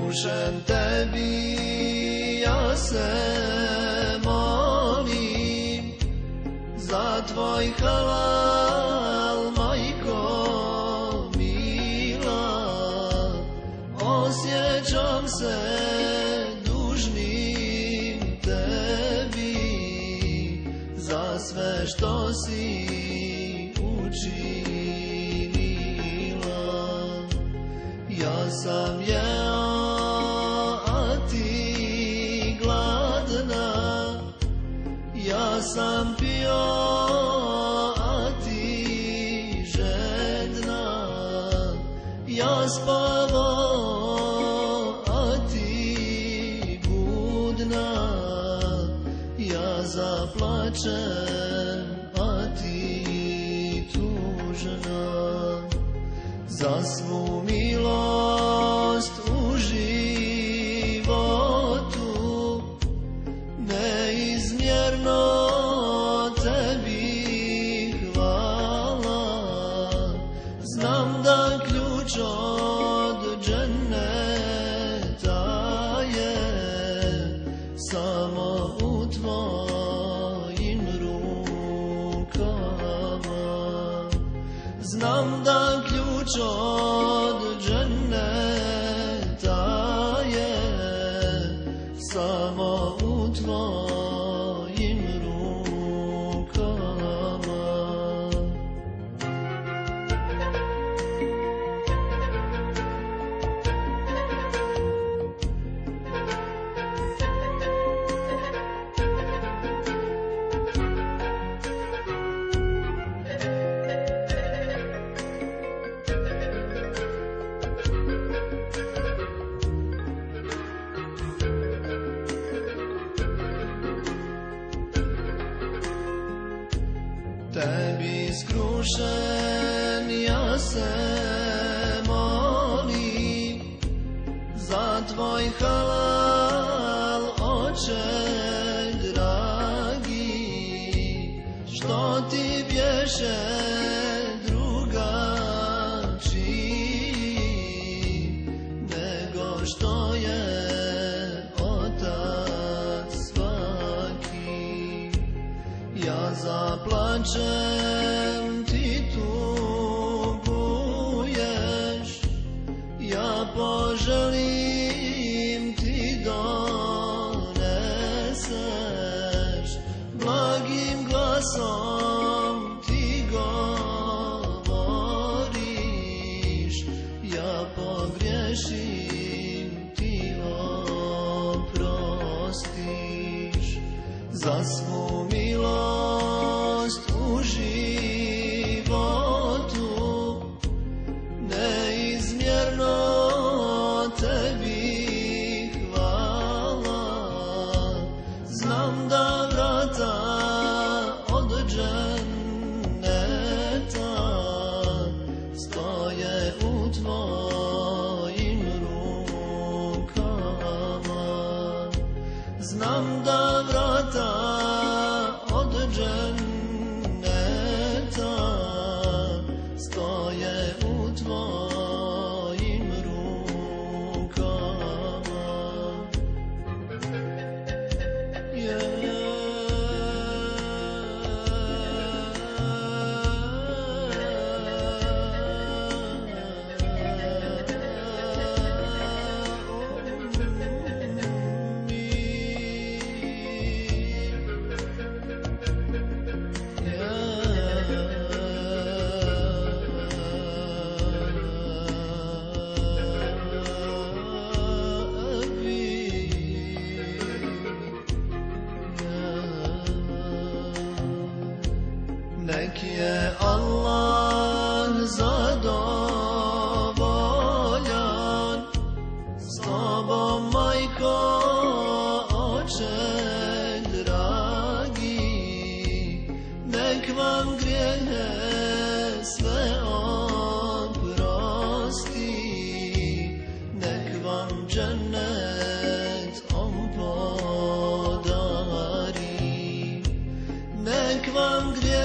skrušen tebi, ja se molim za tvoj halal, majko mila. Osjećam se dužnim tebi za sve što si učinila. Ja sam jeo, a ti gladna, ja sam pio, a ti žedna, ja spavao, a ti budna, ja zaplačem, a ti tužna. Za svu milost u životu neizmjerno tebi hvala. Znam da ključ od dženeta je samo u tvojim rukama. Znam da ključ od dženeta je samo u tvojim rukama. Tebi skrušen ja se molim za tvoj halal, oče dragi, što ti bješe drugačiji nego što je otac svaki. Ja zaplačem, ti tuguješ, ja poželim, ti doneseš, blagim glasom ti govoriš, ja pogriješim, ti oprostiš. Za svu milost u životu neizmjerno tebi hvala. Znam da vrata od dženeta stoje u tvojim rukama. Znam da vrata od dženeta stoje u tvojim rukama. Nek je Allah zadovoljan s tobom, majko, oče dragi. Nek vam grijehe sve oprosti, nek vam džennet on podari. Nek vam grijehe